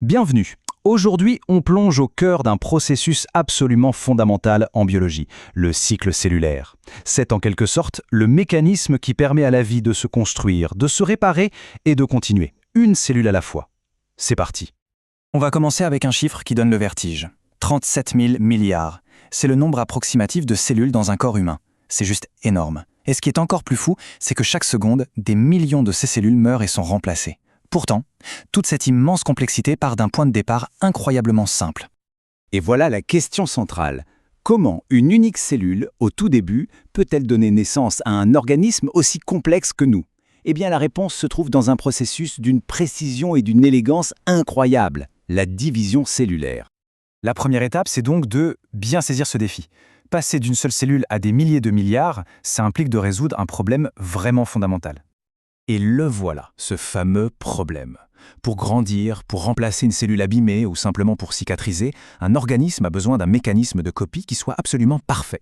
Bienvenue. Aujourd'hui, on plonge au cœur d'un processus absolument fondamental en biologie, le cycle cellulaire. C'est en quelque sorte le mécanisme qui permet à la vie de se construire, de se réparer et de continuer, une cellule à la fois. C'est parti. On va commencer avec un chiffre qui donne le vertige. 37 000 milliards. C'est le nombre approximatif de cellules dans un corps humain. C'est juste énorme. Et ce qui est encore plus fou, c'est que chaque seconde, des millions de ces cellules meurent et sont remplacées. Pourtant, toute cette immense complexité part d'un point de départ incroyablement simple. Et voilà la question centrale. Comment une unique cellule, au tout début, peut-elle donner naissance à un organisme aussi complexe que nous? Eh bien, la réponse se trouve dans un processus d'une précision et d'une élégance incroyables, la division cellulaire. La première étape, c'est donc de bien saisir ce défi. Passer d'une seule cellule à des milliers de milliards, ça implique de résoudre un problème vraiment fondamental. Et le voilà, ce fameux problème. Pour grandir, pour remplacer une cellule abîmée ou simplement pour cicatriser, un organisme a besoin d'un mécanisme de copie qui soit absolument parfait.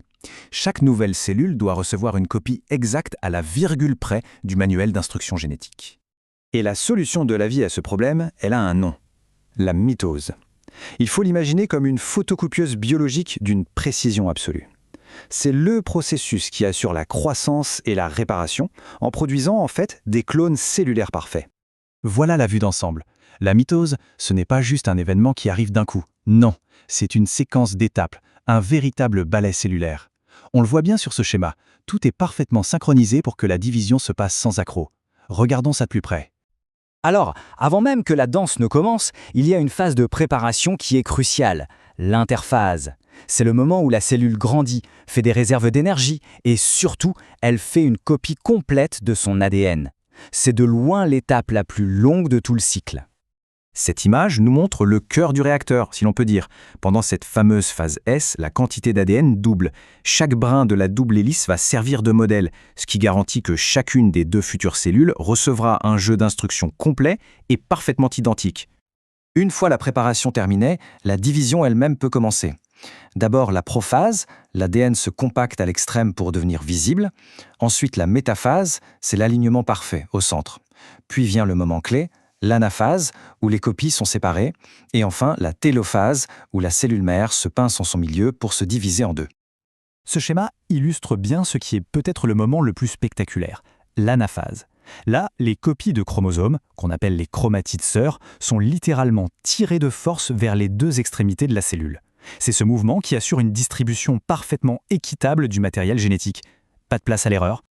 Chaque nouvelle cellule doit recevoir une copie exacte à la virgule près du manuel d'instruction génétique. Et la solution de la vie à ce problème, elle a un nom. La mitose. Il faut l'imaginer comme une photocopieuse biologique d'une précision absolue. C'est le processus qui assure la croissance et la réparation, en produisant en fait des clones cellulaires parfaits. Voilà la vue d'ensemble. La mitose, ce n'est pas juste un événement qui arrive d'un coup. Non, c'est une séquence d'étapes, un véritable ballet cellulaire. On le voit bien sur ce schéma, tout est parfaitement synchronisé pour que la division se passe sans accroc. Regardons ça de plus près. Alors, avant même que la danse ne commence, il y a une phase de préparation qui est cruciale, l'interphase. C'est le moment où la cellule grandit, fait des réserves d'énergie et surtout, elle fait une copie complète de son ADN. C'est de loin l'étape la plus longue de tout le cycle. Cette image nous montre le cœur du réacteur, si l'on peut dire. Pendant cette fameuse phase S, la quantité d'ADN double. Chaque brin de la double hélice va servir de modèle, ce qui garantit que chacune des deux futures cellules recevra un jeu d'instructions complet et parfaitement identique. Une fois la préparation terminée, la division elle-même peut commencer. D'abord la prophase, l'ADN se compacte à l'extrême pour devenir visible. Ensuite la métaphase, c'est l'alignement parfait au centre. Puis vient le moment clé, l'anaphase, où les copies sont séparées. Et enfin la télophase, où la cellule mère se pince en son milieu pour se diviser en deux. Ce schéma illustre bien ce qui est peut-être le moment le plus spectaculaire, l'anaphase. Là, les copies de chromosomes, qu'on appelle les chromatides sœurs, sont littéralement tirées de force vers les deux extrémités de la cellule. C'est ce mouvement qui assure une distribution parfaitement équitable du matériel génétique. Pas de place à l'erreur.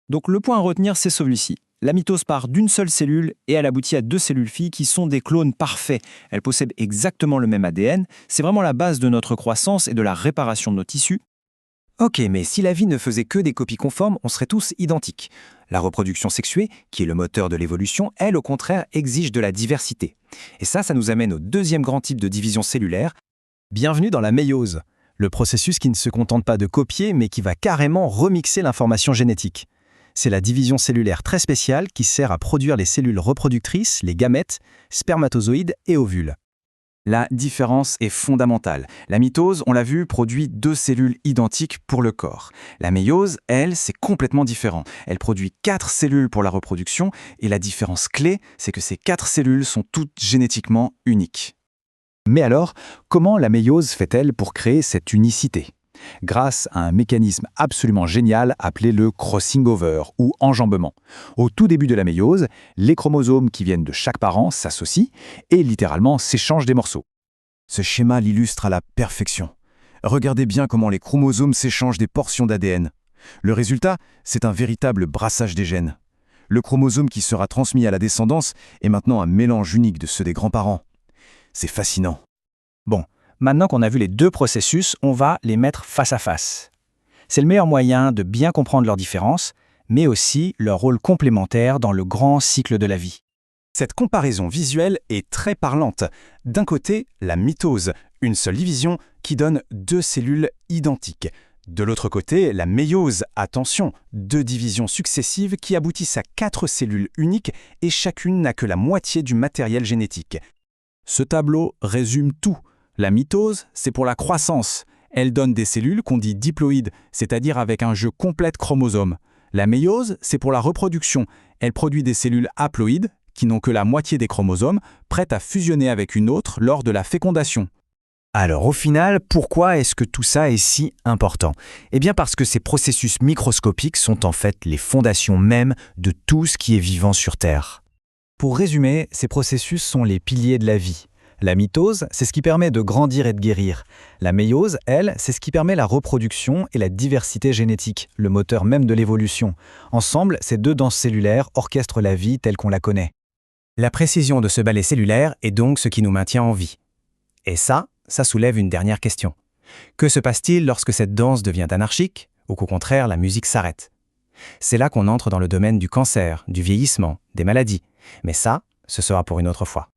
Donc le point à retenir, c'est celui-ci. La mitose part d'une seule cellule et elle aboutit à deux cellules filles qui sont des clones parfaits. Elles possèdent exactement le même ADN. C'est vraiment la base de notre croissance et de la réparation de nos tissus. Ok, mais si la vie ne faisait que des copies conformes, on serait tous identiques. La reproduction sexuée, qui est le moteur de l'évolution, elle, au contraire, exige de la diversité. Et ça nous amène au deuxième grand type de division cellulaire. Bienvenue dans la méiose, le processus qui ne se contente pas de copier, mais qui va carrément remixer l'information génétique. C'est la division cellulaire très spéciale qui sert à produire les cellules reproductrices, les gamètes, spermatozoïdes et ovules. La différence est fondamentale. La mitose, on l'a vu, produit deux cellules identiques pour le corps. La méiose, elle, c'est complètement différent. Elle produit 4 cellules pour la reproduction et la différence clé, c'est que ces 4 cellules sont toutes génétiquement uniques. Mais alors, comment la méiose fait-elle pour créer cette unicité? Grâce à un mécanisme absolument génial appelé le crossing over ou enjambement. Au tout début de la méiose, les chromosomes qui viennent de chaque parent s'associent et littéralement s'échangent des morceaux. Ce schéma l'illustre à la perfection. Regardez bien comment les chromosomes s'échangent des portions d'ADN. Le résultat, c'est un véritable brassage des gènes. Le chromosome qui sera transmis à la descendance est maintenant un mélange unique de ceux des grands-parents. C'est fascinant. Bon, maintenant qu'on a vu les deux processus, on va les mettre face à face. C'est le meilleur moyen de bien comprendre leurs différences, mais aussi leur rôle complémentaire dans le grand cycle de la vie. Cette comparaison visuelle est très parlante. D'un côté, la mitose, une seule division qui donne deux cellules identiques. De l'autre côté, la méiose, attention, deux divisions successives qui aboutissent à 4 cellules uniques et chacune n'a que la moitié du matériel génétique. Ce tableau résume tout. La mitose, c'est pour la croissance. Elle donne des cellules qu'on dit diploïdes, c'est-à-dire avec un jeu complet de chromosomes. La méiose, c'est pour la reproduction. Elle produit des cellules haploïdes, qui n'ont que la moitié des chromosomes, prêtes à fusionner avec une autre lors de la fécondation. Alors au final, pourquoi est-ce que tout ça est si important? Eh bien parce que ces processus microscopiques sont en fait les fondations mêmes de tout ce qui est vivant sur Terre. Pour résumer, ces processus sont les piliers de la vie. La mitose, c'est ce qui permet de grandir et de guérir. La méiose, elle, c'est ce qui permet la reproduction et la diversité génétique, le moteur même de l'évolution. Ensemble, ces deux danses cellulaires orchestrent la vie telle qu'on la connaît. La précision de ce ballet cellulaire est donc ce qui nous maintient en vie. Et ça soulève une dernière question. Que se passe-t-il lorsque cette danse devient anarchique, ou qu'au contraire la musique s'arrête? C'est là qu'on entre dans le domaine du cancer, du vieillissement, des maladies. Mais ça, ce sera pour une autre fois.